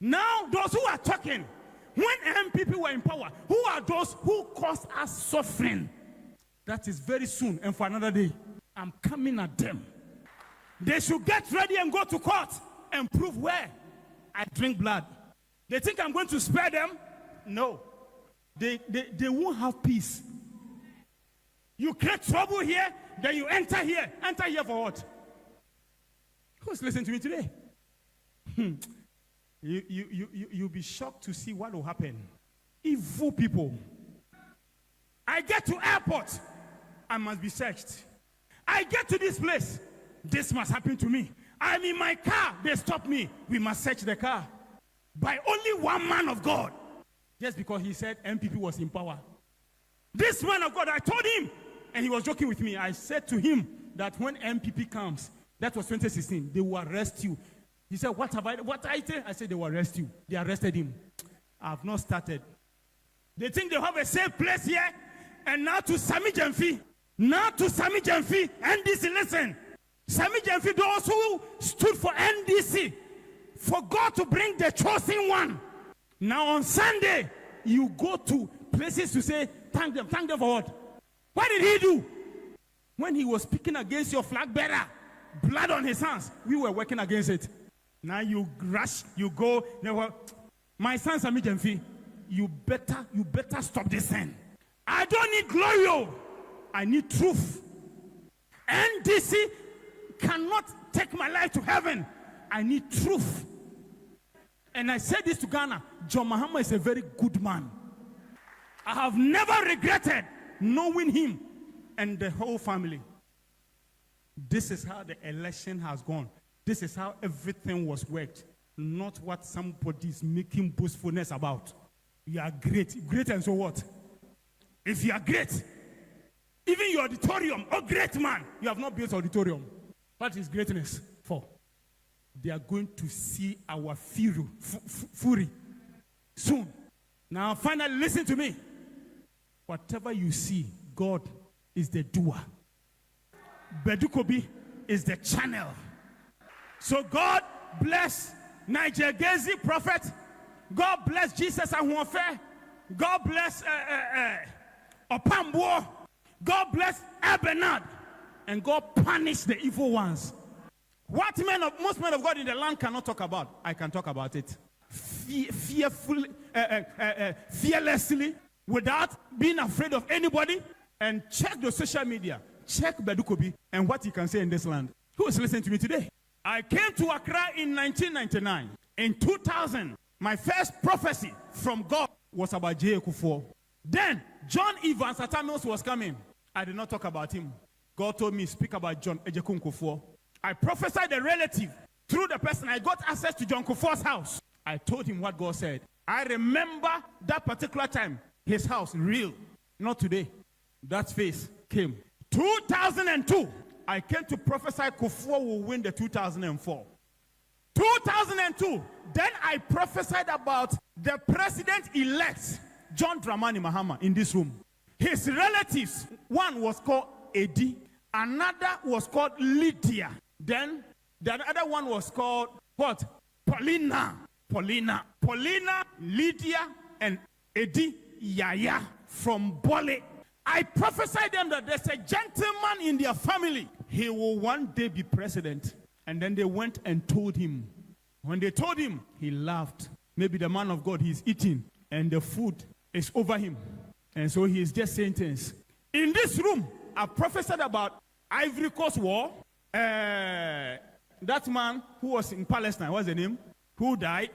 Now, those who are talking, when MPP were in power, who are those who caused us suffering? That is very soon and for another day. I'm coming at them. They should get ready and go to court and prove where I drink blood. They think I'm going to spare them? No. They won't have peace. You create trouble here, then you enter here. Enter here for what? Who's listening to me today? You'll be shocked to see what will happen. Evil people. I get to airport, I must be searched. I get to this place, this must happen to me. I'm in my car, they stop me. We must search the car. By only one man of God. Just because he said MPP was in power. This man of God, I told him, and he was joking with me. I said to him that when MPP comes, that was 2016, they will arrest you. He said, what I did? I said, they will arrest you. They arrested him. I have not started. They think they have a safe place here. And now to Sami Jemfi. NDC, listen. Sami Jemfi, those who stood for NDC, for God to bring the chosen one. Now on Sunday, you go to places to say, thank them. Thank them for what? What did he do? When he was speaking against your flag bearer, blood on his hands, we were working against it. Now you rush, you go. My son Sami Jemfi, you better stop this thing. I don't need glory. I need truth. NDC cannot take my life to heaven. I need truth. And I said this to Ghana. John Mahama is a very good man. I have never regretted knowing him and the whole family. This is how the election has gone. This is how everything was worked. Not what somebody is making boastfulness about. You are great. Great and so what? If you are great, even your auditorium, oh great man, you have not built auditorium. What is greatness for? They are going to see our fury soon. Now finally listen to me. Whatever you see, God is the doer. Badu Kobi is the channel. So God bless Niger Gezi prophet. God bless Jesus Ahunfe. God bless Opambo. God bless Ebenard. And God punish the evil ones. What most men of God in the land cannot talk about, I can talk about it. Fearlessly, without being afraid of anybody. And check the social media. Check Badu Kobi and what he can say in this land. Who is listening to me today? I came to Accra in 1999. In 2000, my first prophecy from God was about J. Kufuor. Then, John Evans Atamos was coming. I did not talk about him. God told me, speak about John Ejekun Kufuor. I prophesied a relative. Through the person, I got access to John Kufuor's house. I told him what God said. I remember that particular time, his house, real. Not today. That face came. 2002, I came to prophesy Kufuor will win the 2004. 2002, then I prophesied about the president-elect, John Dramani Mahama, in this room. His relatives, one was called Eddie, another was called Lydia. Then the other one was called what? Paulina, Lydia, and Eddie Yaya from Bole. I prophesied them that there's a gentleman in their family. He will one day be president. And then they went and told him. When they told him, he laughed. Maybe the man of God, he's eating and the food is over him. And so he is just saying things. In this room, I prophesied about Ivory Coast War. That man who was in Palestine, what's the name? Who died?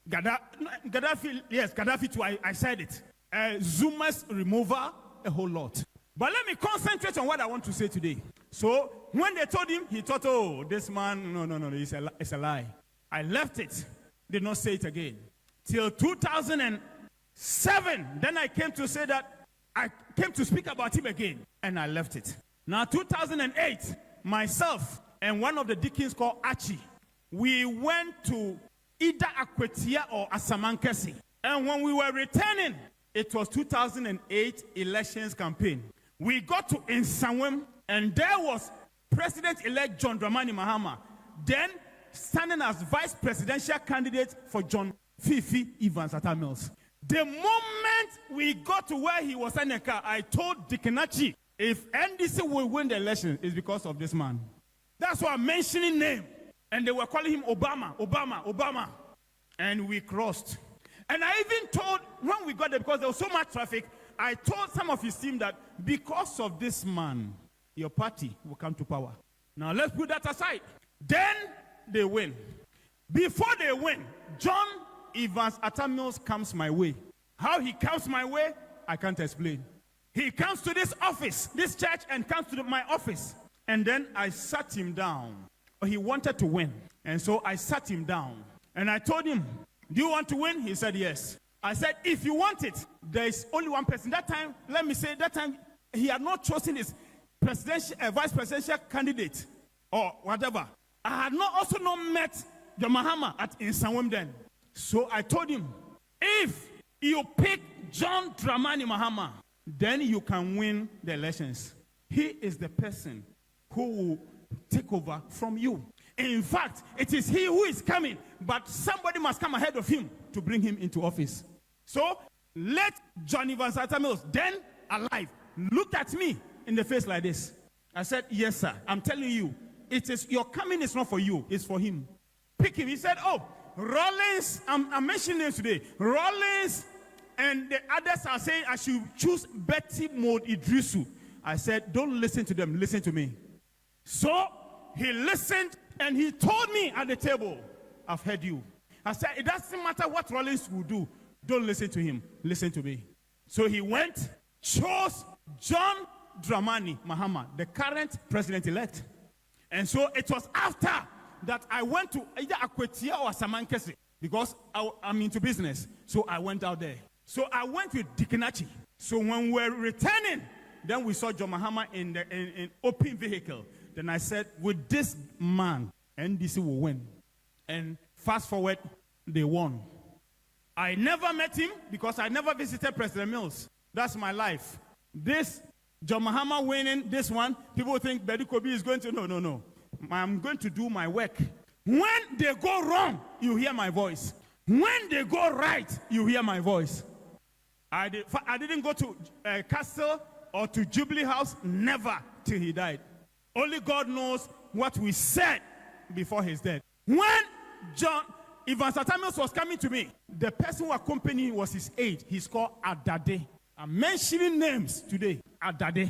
Gaddafi, yes, Gaddafi too, I said it. Zuma's removal, a whole lot. But let me concentrate on what I want to say today. So, when they told him, he thought, oh, this man, no, it's a lie. I left it. Did not say it again. Till 2007, then I came to say that, I came to speak about him again, and I left it. Now, 2008, myself and one of the deacons called Archie, we went to either Akwetia or Asamankesi. And when we were returning, it was 2008 elections campaign. We got to Nsawem, and there was President-elect John Dramani Mahama, then standing as vice presidential candidate for Fifi Evans Atamils. The moment we got to where he was in the car, I told Dikenachi, if NDC will win the election, it's because of this man. That's why I'm mentioning name. And they were calling him Obama, Obama, Obama. And we crossed. And I even told, when we got there, because there was so much traffic, I told some of his team that because of this man, your party will come to power. Now let's put that aside. Then they win. Before they win, John Evans Atamils comes my way. How he comes my way, I can't explain. He comes to this office, this church, and comes to my office. And then I sat him down. He wanted to win. And so I sat him down. And I told him, do you want to win? He said, yes. I said, if you want it, there is only one person. That time, let me say, that time, he had not chosen his presidential, vice presidential candidate or whatever. I had not also not met the Mahama in Sanwem then. So I told him, if you pick John Dramani Mahama, then you can win the elections. He is the person who will take over from you. In fact, it is he who is coming, but somebody must come ahead of him to bring him into office. So let John Evans Atamils, then alive, looked at me in the face like this. I said, yes, sir. I'm telling you, it is your coming is not for you, it's for him. Pick him. He said, oh, Rollins, I'm mentioning names today. Rollins and the others are saying I should choose Betty Maud Idrisu. I said, don't listen to them, listen to me. So he listened and he told me at the table, I've heard you. I said, it doesn't matter what Rollins will do. Don't listen to him, listen to me. So he went, chose John Dramani Mahama, the current president-elect. And so it was after that I went to either Akwetia or Samankese because I'm into business. So I went out there. So I went with Dikenachi. So when we were returning, then we saw John Mahama in the open vehicle. Then I said, with this man, NDC will win. And fast forward, they won. I never met him because I never visited President Mills. That's my life. This John Mahama winning this one, people think Badu Kobi is going to, no. I'm going to do my work. When they go wrong, you hear my voice. When they go right, you hear my voice. I didn't go to Castle or to Jubilee House, never till he died. Only God knows what we said before his death. When John Evans Atamils was coming to me, the person who accompanied him was his aide. He's called Adade. I'm mentioning names today. Adade.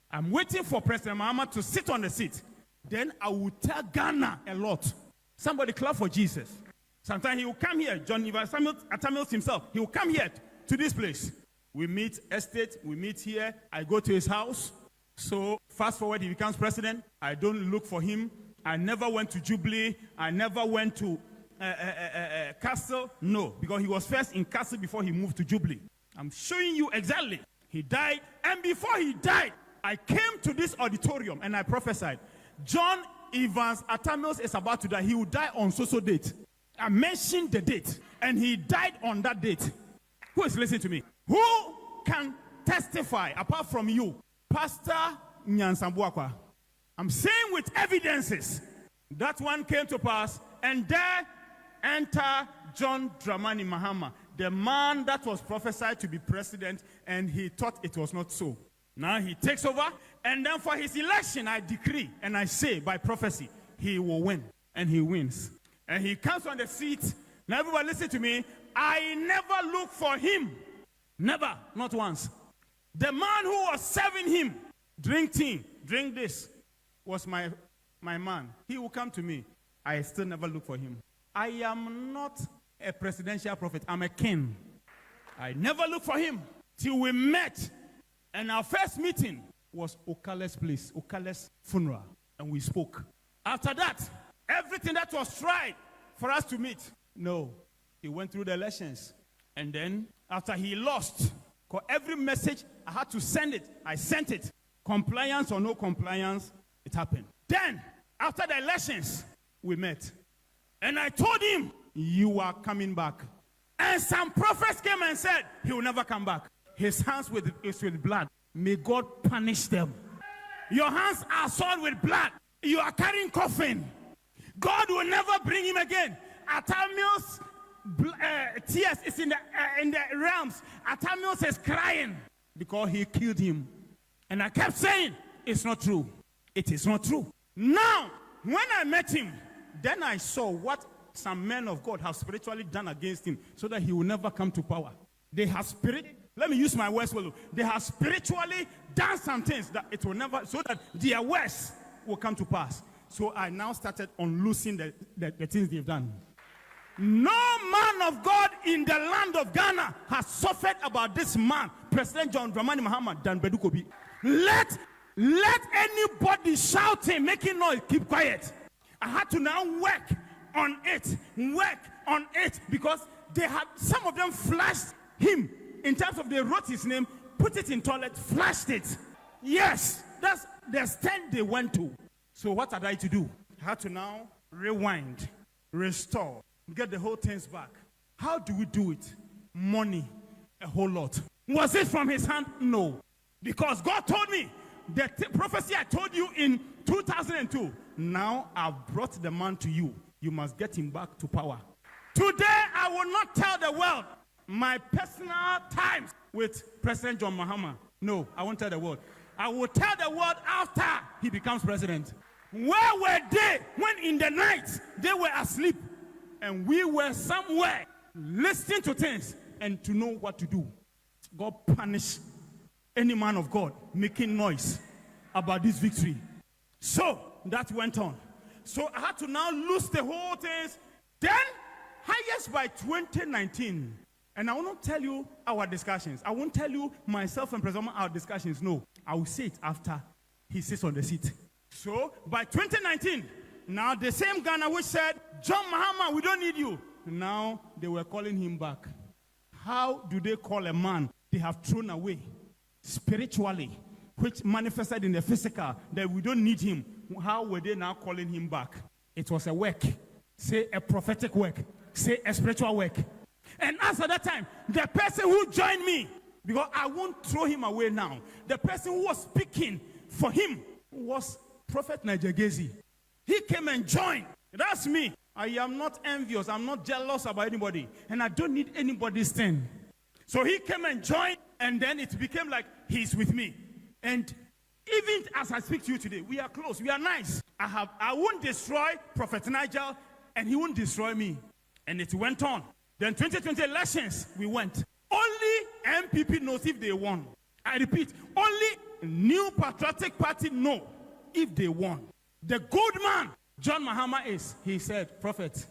I'm waiting for President Mahama to sit on the seat. Then I will tell Ghana a lot. Somebody clap for Jesus. Sometimes he will come here, John Evans Atamils himself. He will come here to this place. We meet estate, we meet here. I go to his house. So fast forward, he becomes president. I don't look for him. I never went to Jubilee. I never went to Castle. No, because he was first in Castle before he moved to Jubilee. I'm showing you exactly. He died, and before he died, I came to this auditorium and I prophesied. John Evans Atamils is about to die. He will die on so date. I mentioned the date, and he died on that date. Who is listening to me? Who can testify apart from you? Pastor Nyansambuakwa. I'm saying with evidences. That one came to pass, and there enter John Dramani Mahama, the man that was prophesied to be president, and he thought it was not so. Now he takes over, and then for his election, I decree and I say by prophecy, he will win, and he wins. And he comes on the seat. Now everybody listen to me. I never look for him. Never, not once. The man who was serving him, drink tea, drink this, was my man. He will come to me. I still never look for him. I am not a presidential prophet. I'm a king. I never look for him till we met. And our first meeting was Okale's place, Okale's funeral. And we spoke. After that, everything that was tried for us to meet, no. He went through the elections. And then, after he lost, because every message, I had to send it. I sent it. Compliance or no compliance, it happened. Then, after the elections, we met. And I told him, you are coming back. And some prophets came and said, he will never come back. His hands is with blood. May God punish them. Your hands are soiled with blood. You are carrying coffin. God will never bring him again. Atamils tears is in the realms. Atamios is crying because he killed him. And I kept saying, it's not true. It is not true. Now, when I met him, then I saw what some men of God have spiritually done against him so that he will never come to power. They have let me use my words well. They have spiritually done some things that it will never, so that their words will come to pass. So I now started unloosing the things they've done. No man of God in the land of Ghana has suffered about this man, President John Dramani Mahama, than Badu Kobi. Let anybody shouting, making noise, keep quiet. I had to now work on it, because they had, some of them flashed him in terms of they wrote his name, put it in toilet, flashed it. Yes, that's the extent they went to. So what had I to do? I had to now rewind, restore, get the whole things back. How do we do it? Money, a whole lot. Was it from his hand? No. Because God told me, the prophecy I told you in 2002, now I've brought the man to you. You must get him back to power. Today, I will not tell the world my personal times with President John Mahama. No, I won't tell the world. I will tell the world after he becomes president. Where were they when in the night they were asleep and we were somewhere listening to things and to know what to do? God punish any man of God making noise about this victory. So that went on. So I had to now lose the whole things. Then, highest by 2019. And I will not tell you our discussions. I won't tell you myself and President our discussions. No, I will say it after he sits on the seat. So by 2019, now the same Ghana which said, John Mahama, we don't need you. Now they were calling him back. How do they call a man they have thrown away spiritually, which manifested in the physical, that we don't need him? How were they now calling him back? It was a work. Say a prophetic work. Say a spiritual work. And as at that time, the person who joined me, because I won't throw him away now, the person who was speaking for him was Prophet Nigegezi. He came and joined. That's me. I am not envious. I'm not jealous about anybody. And I don't need anybody's thing. So he came and joined, and then it became like he's with me. And even as I speak to you today, we are close. We are nice. I won't destroy Prophet Nigel, and he won't destroy me. And it went on. Then 2020 elections, we went. Only MPP knows if they won. I repeat, only New Patriotic Party know if they won. The good man, John Mahama he said, Prophet,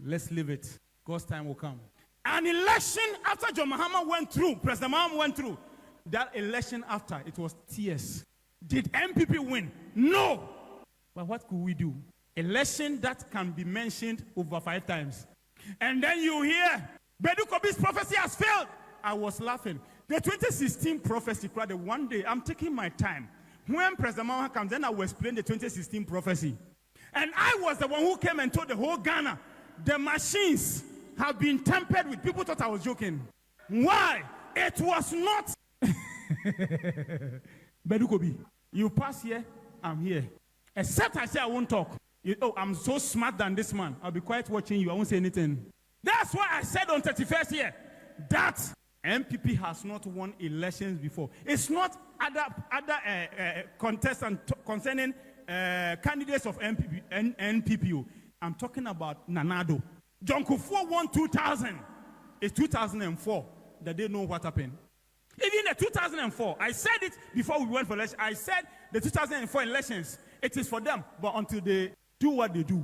let's leave it. God's time will come. An election after John Mahama went through, President Mahama went through, that election after, it was tears. Did MPP win? No. But what could we do? Election that can be mentioned over 5 times. And then you hear, Badu Kobi's prophecy has failed. I was laughing. The 2016 prophecy, the one day, I'm taking my time. When President Mahama comes, then I will explain the 2016 prophecy. And I was the one who came and told the whole Ghana, the machines have been tampered with. People thought I was joking. Why? It was not. Badu Kobi, you pass here, I'm here. Except I say I won't talk. I'm so smart than this man. I'll be quiet watching you. I won't say anything. That's why I said on 31st here that MPP has not won elections before. It's not other contestants concerning candidates of NPPU. I'm talking about Nanado. John Kufuor won 2000. It's 2004 that they know what happened. Even the 2004, I said it before we went for elections. I said the 2004 elections, it is for them. But until they do what they do.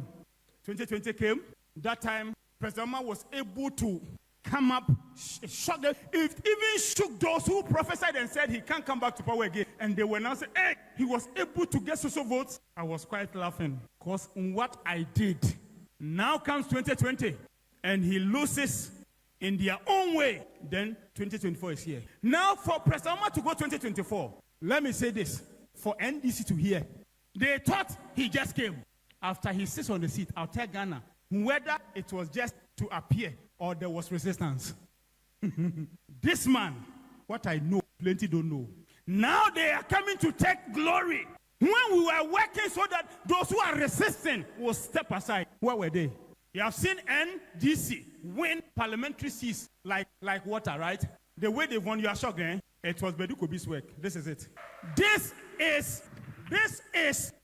2020 came. That time, President Mahama was able to come up, shock them. It even shook those who prophesied and said he can't come back to power again. And they were now saying, hey, he was able to get social votes. I was quite laughing. Because what I did, now comes 2020. And he loses in their own way. Then 2024 is here. Now for President Mahama to go 2024, let me say this. For NDC to hear, they thought he just came. After he sits on the seat, I'll tell Ghana whether it was just to appear or there was resistance. This man, what I know, plenty don't know. Now they are coming to take glory. When we were working so that those who are resisting will step aside, where were they? You have seen NDC win parliamentary seats like water, right? The way they won, you are shocked, eh? It was Badu Kobi's work. This is it. This is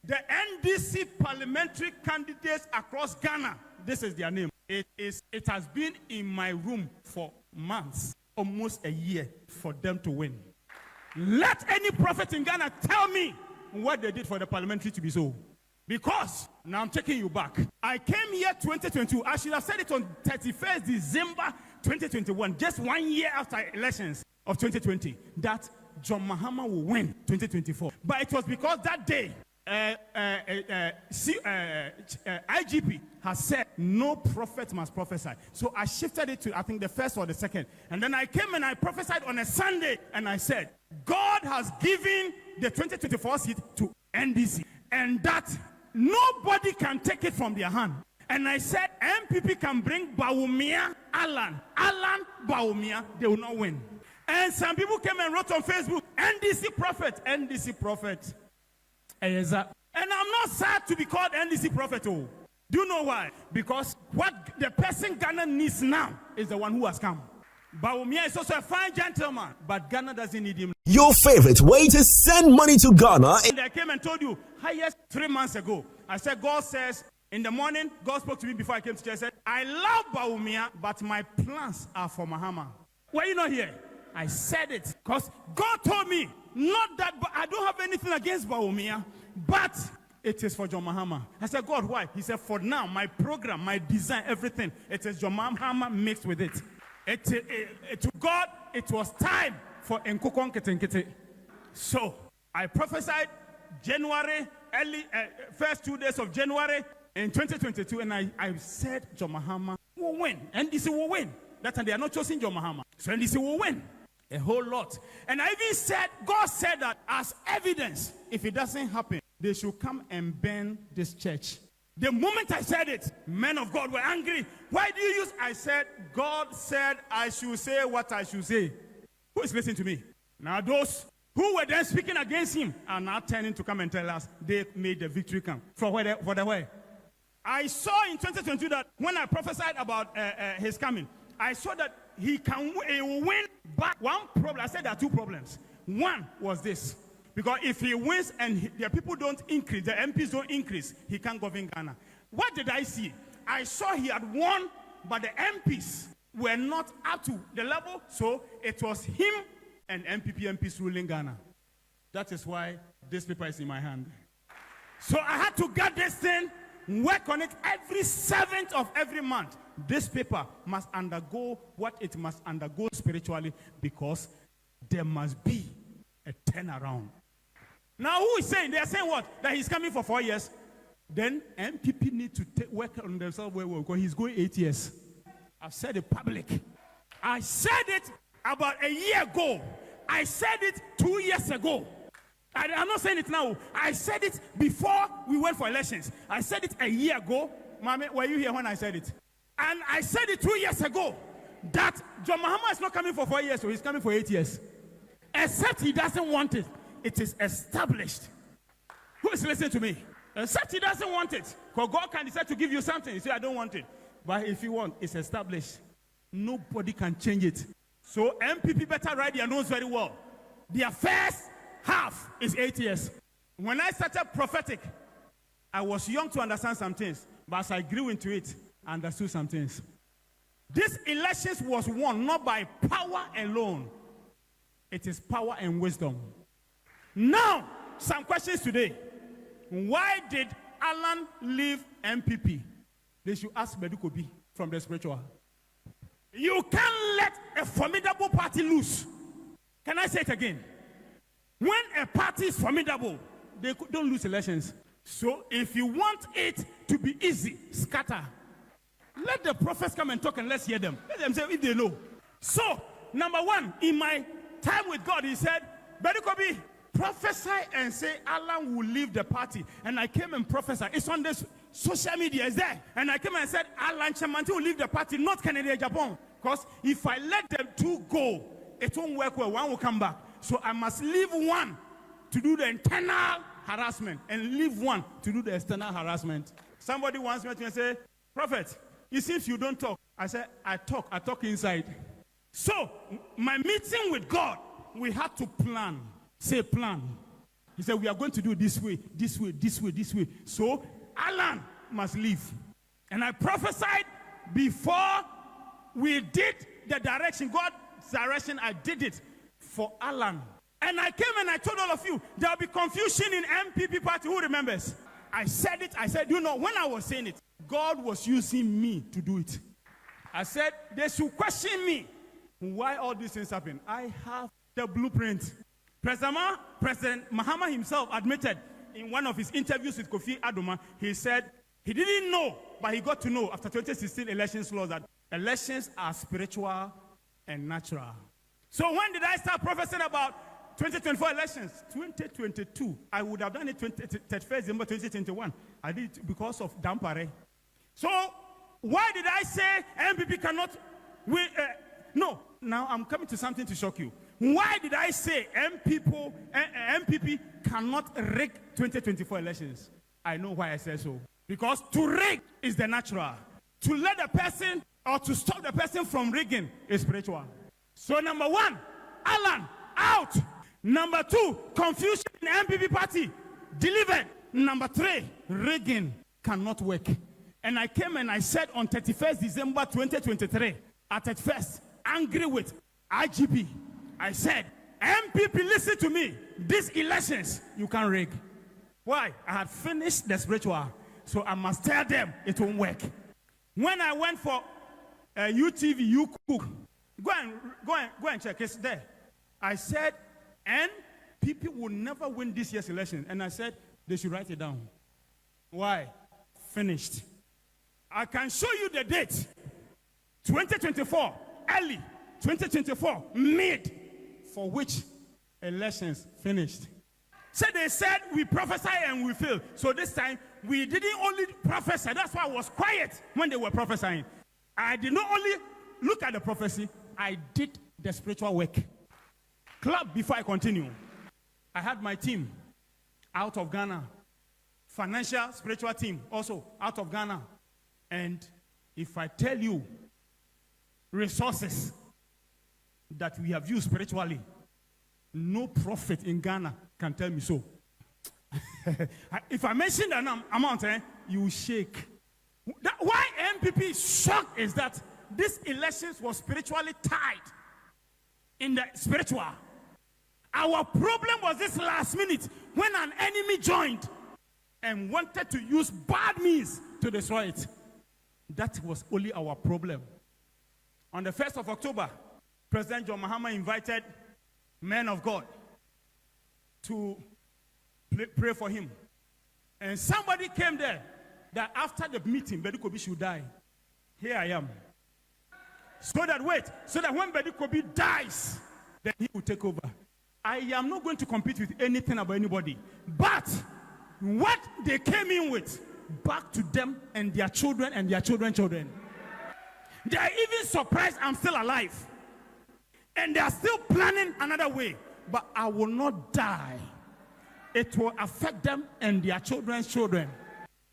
the NDC parliamentary candidates across Ghana. This is their name. It has been in my room for months, almost a year, for them to win. Let any prophet in Ghana tell me what they did for the parliamentary to be so. Because, now I'm taking you back. I came here 2022. I should have said it on 31st December 2021, just 1 year after elections of 2020, that John Mahama will win 2024. But it was because that day, IGP has said no prophet must prophesy. So I shifted it to, I think, the first or the second. And then I came and I prophesied on a Sunday. And I said, God has given the 2024 seat to NDC. And that nobody can take it from their hand. And I said, MPP can bring Bawumia, Alan, Bawumia, they will not win. And some people came and wrote on Facebook, NDC prophet. And I'm not sad to be called NDC prophet. Oh. Do you know why? Because what the person Ghana needs now is the one who has come. Bawumia is also a fine gentleman, but Ghana doesn't need him. Your favorite way to send money to Ghana. And I came and told you, highest 3 months ago, I said, God says, in the morning, God spoke to me before I came to church. I said, I love Bawumia, but my plans are for Mahama. Why are you not here? I said it because God told me, not that, but I don't have anything against Bawumia, but it is for John Mahama. I said, God, why? He said, for now, my program, my design, everything, it is John Mahama mixed with it. To God, it was time for Nkukon Ketenkete. So I prophesied January, first 2 days of January in 2022, and I said John Mahama will win. NDC will win. That time they are not choosing John Mahama. So NDC will win. A whole lot. And I even said, God said that as evidence, if it doesn't happen, they should come and burn this church. The moment I said it, men of God were angry. Why do you use? I said, God said I should say what I should say. Who is listening to me? Now those who were then speaking against him are now turning to come and tell us they made the victory come. For the way. I saw in 2022 that when I prophesied about his coming, I saw that he will win. But one problem, I said there are 2 problems. One was this. Because if he wins and the people don't increase, the MPs don't increase, he can't govern Ghana. What did I see? I saw he had won, but the MPs were not up to the level. So it was him and MPs ruling Ghana. That is why this paper is in my hand. So I had to get this thing, work on it every 7th of every month. This paper must undergo what it must undergo spiritually, because there must be a turnaround. Now, who is saying? They are saying what? That he's coming for 4 years. Then MPP need to work on themselves well, because he's going 8 years. I've said it public. I said it about a year ago. I said it 2 years ago. I'm not saying it now. I said it before we went for elections. I said it a year ago. Mommy, were you here when I said it? And I said it 2 years ago that John Mahama is not coming for 4 years, so he's coming for 8 years. Except he doesn't want it. It is established. Who is listening to me? Except he doesn't want it. Because God can decide to give you something. You say, I don't want it. But if you want, it's established. Nobody can change it. So MPP better write their nose very well. Their first half is 8 years. When I started prophetic, I was young to understand some things. But as I grew into it, I understood some things. This elections was won not by power alone. It is power and wisdom. Now, some questions today. Why did Alan leave MPP? They should ask Badu Kobi from the spiritual. You can't let a formidable party lose. Can I say it again? When a party is formidable, they don't lose elections. So if you want it to be easy, scatter. Let the prophets come and talk and let's hear them. Let them say if they know. So, number one, in my time with God, he said, Badu Kobi, prophesy and say Alan will leave the party. And I came and prophesied. It's on this social media, is there? And I came and said Alan Chamanti will leave the party, not Canada, Japan. Because if I let them two go, it won't work well. One will come back. So I must leave one to do the internal harassment and leave one to do the external harassment. Somebody wants me to say, Prophet, You see, if you don't talk, I said, I talk inside. So, my meeting with God, we had to plan. Say plan. He said, we are going to do this way, this way, this way, this way. So, Alan must leave. And I prophesied before we did the direction, God's direction, I did it for Alan. And I came and I told all of you, there will be confusion in MPP party. Who remembers? I said it. I said, you know, when I was saying it, God was using me to do it. I said, they should question me. Why all these things happen? I have the blueprint. President Mahama himself admitted in one of his interviews with Kofi Adoma, he said he didn't know, but he got to know after 2016 elections laws that elections are spiritual and natural. So when did I start prophesying about 2024 elections? 2022. I would have done it 31st December 2021. I did it because of Dampare. So why did I say MPP cannot win? No, now I'm coming to something to shock you. Why did I say MPP cannot rig 2024 elections? I know why I said so. Because to rig is the natural. To let the person or to stop the person from rigging is spiritual. So number one, Alan, out. Number two, confusion in the MPP party, delivered. Number three, rigging cannot work. And I came and I said on 31st December 2023, at first, angry with IGP, I said, MPP, listen to me. These elections, you can't rig. Why? I had finished the spiritual. So I must tell them it won't work. When I went for UTV, you cook. Go and check. It's there. I said, MPP will never win this year's election. And I said, they should write it down. Why? Finished. I can show you the date. 2024, early. 2024, mid. For which elections finished. So they said we prophesy and we fail. So this time we didn't only prophesy. That's why I was quiet when they were prophesying. I did not only look at the prophecy, I did the spiritual work. Clap before I continue. I had my team out of Ghana. Financial spiritual team also out of Ghana. And if I tell you resources that we have used spiritually, no prophet in Ghana can tell me so. If I mention that amount, you will shake. Why MPP is shocked is that this elections was spiritually tied in the spiritual. Our problem was this last minute when an enemy joined and wanted to use bad means to destroy it. That was only our problem. On the 1st of October, President John Mahama invited men of God to pray for him. And somebody came there that after the meeting, Badu Kobi should die. Here I am. So that when Badu Kobi dies, then he will take over. I am not going to compete with anything about anybody. But what they came in with, back to them and their children and their children's children. They are even surprised I'm still alive. And they are still planning another way. But I will not die. It will affect them and their children's children.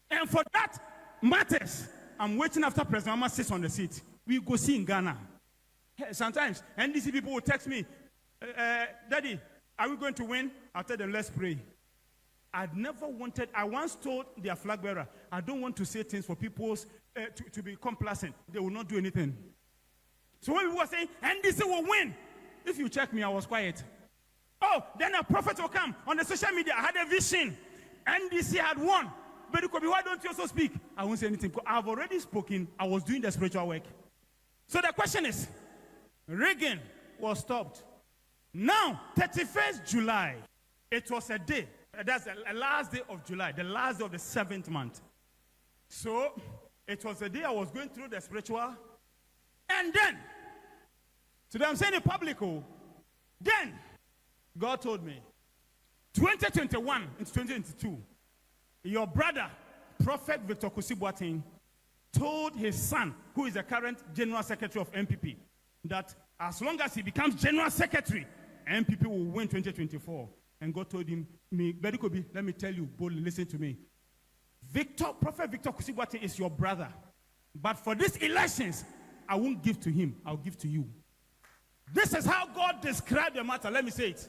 And for that matters, I'm waiting after President Mahama sits on the seat. We go see in Ghana. Sometimes NDC people will text me, Daddy, are we going to win? I'll tell them, let's pray. I'd never wanted, I once told their flag bearer, I don't want to say things for people to be complacent. They will not do anything. So when we were saying, NDC will win, if you check me, I was quiet. Oh, then a prophet will come on the social media. I had a vision. NDC had won. But Kobi, why don't you also speak? I won't say anything. I've already spoken. I was doing the spiritual work. So the question is, rigging was stopped. Now, 31st July, it was a day. That's the last day of July, the last day of the 7th month. So, it was a day I was going through the spiritual. And then, today I'm saying in public, then, God told me, 2021 into 2022, your brother, Prophet Victor Kusibuatin, told his son, who is the current General Secretary of MPP, that as long as he becomes General Secretary, MPP will win 2024. And God told him, Badu Kobi, let me tell you boldly, listen to me. Prophet Victor Kusibuatin is your brother. But for these elections, I won't give to him. I'll give to you. This is how God described the matter. Let me say it.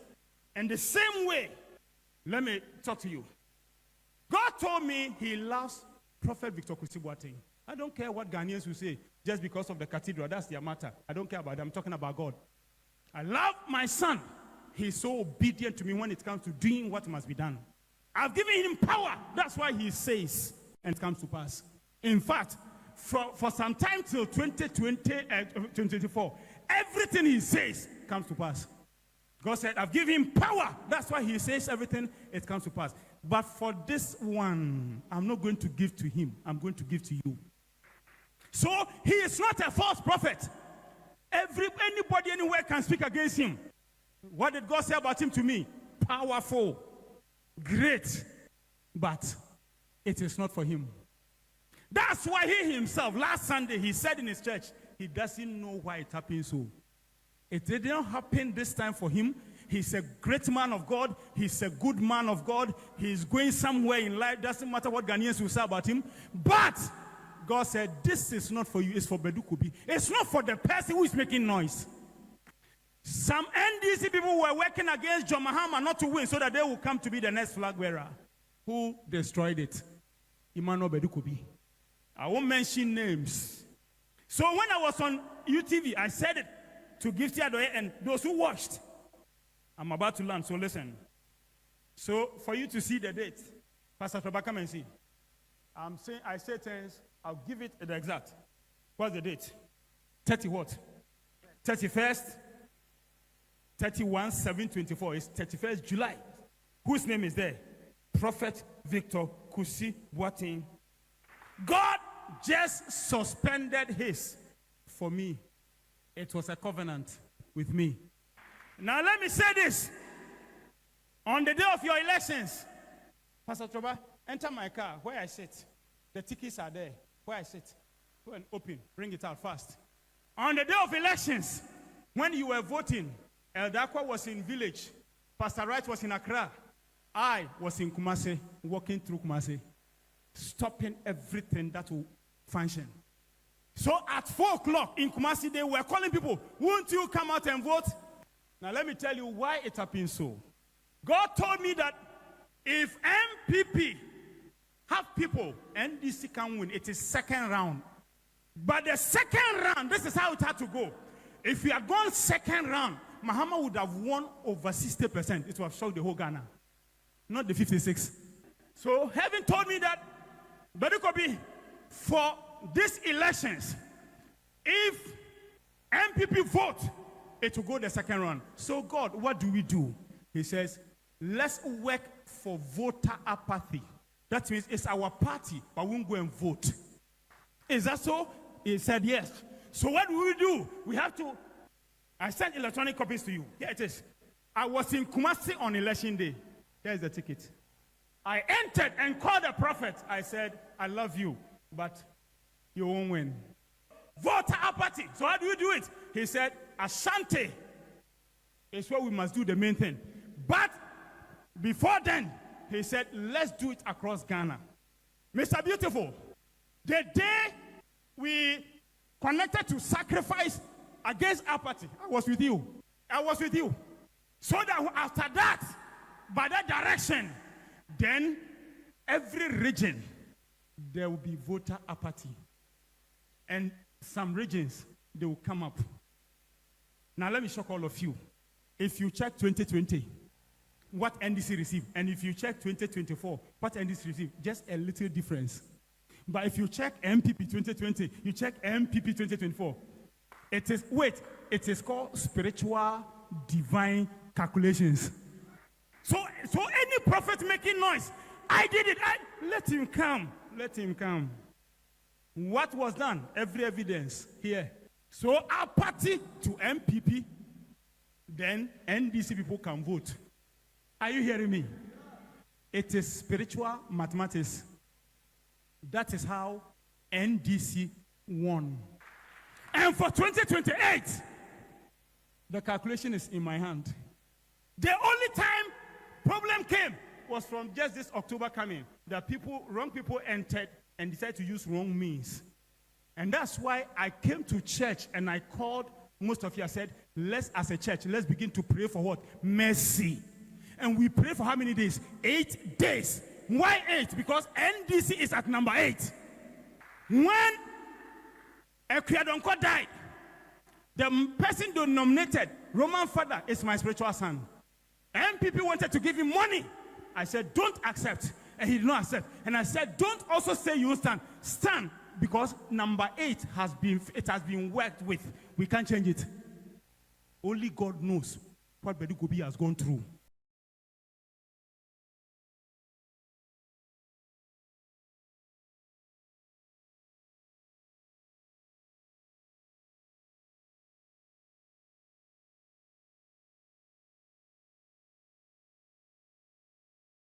In the same way, let me talk to you. God told me he loves Prophet Victor Kusi. I don't care what Ghanaians will say just because of the cathedral. That's their matter. I don't care about them. I'm talking about God. I love my son. He's so obedient to me when it comes to doing what must be done. I've given him power. That's why he says, and it comes to pass. In fact, for some time till 2024, everything he says comes to pass. God said, I've given him power. That's why he says everything, it comes to pass. But for this one, I'm not going to give to him. I'm going to give to you. So he is not a false prophet. Anybody anywhere can speak against him. What did God say about him to me? Powerful, great, but it is not for him. That's why he himself, last Sunday, he said in his church, he doesn't know why it happened so. It didn't happen this time for him. He's a great man of God. He's a good man of God. He's going somewhere in life. Doesn't matter what Ghanaians will say about him. But God said, this is not for you. It's for Badu Kobi. It's not for the person who is making noise. Some NDC people were working against John Mahama not to win so that they will come to be the next flag bearer. Who destroyed it? Emmanuel Badu Kobi. I won't mention names. So when I was on UTV, I said it to Gifty Adoye and those who watched. I'm about to land, so listen. So for you to see the date, Pastor Toba, come and see. I say things, I'll give it the exact. What's the date? 30 what? 31st, 31, 7, 24. It's 31st July. Whose name is there? Prophet Victor Kusi Boateng. God just suspended his for me. It was a covenant with me. Now let me say this. On the day of your elections, Pastor Toba, enter my car where I sit. The tickets are there where I sit. Go and open. Bring it out fast. On the day of elections, when you were voting, Eldakwa was in village. Pastor Wright was in Accra. I was in Kumasi, walking through Kumasi, stopping everything that will function. So at 4 o'clock in Kumasi, they were calling people, won't you come out and vote? Now let me tell you why it happened so. God told me that if MPP have people, NDC can win. It is second round. But the second round, this is how it had to go. If we had gone second round, Mahama would have won over 60%. It would have shocked the whole Ghana. Not the 56. So heaven told me that, Badu Kobi, for these elections, if MPP vote, it will go the second round. So God, what do we do? He says, let's work for voter apathy. That means it's our party, but we won't go and vote. Is that so? He said yes. So what do we do? We have to, I sent electronic copies to you. Here it is. I was in Kumasi on election day. Here's the ticket. I entered and called the prophet. I said, I love you, but you won't win. Voter apathy. So how do we do it? He said, Ashanti is where we must do the main thing. But before then, he said, let's do it across Ghana. Mr. Beautiful, the day we connected to sacrifice against apathy, I was with you. I was with you. So that after that, by that direction, then every region, there will be voter apathy. And some regions, they will come up. Now let me shock all of you. If you check 2020, what NDC received, and if you check 2024, what NDC received, just a little difference. But if you check MPP 2020, you check MPP 2024, it is called spiritual divine calculations. So any prophet making noise, I did it, let him come, let him come. What was done? Every evidence here. So apathy to MPP, then NDC people can vote. Are you hearing me? It is spiritual mathematics. That is how NDC won. And for 2028, the calculation is in my hand. The only time problem came was from just this October coming. That wrong people entered and decided to use wrong means. And that's why I came to church and I called most of you. I said, let's, as a church, let's begin to pray for what? Mercy. And we pray for how many days? 8 days. Why 8? Because NDC is at number 8. When Ekriadonko died, the person they nominated, Roman father, is my spiritual son. MPP wanted to give him money. I said, don't accept. And he did not accept. And I said, don't also say you stand. Stand, because number 8 has been worked with. We can't change it. Only God knows what Badu Kobi has gone through.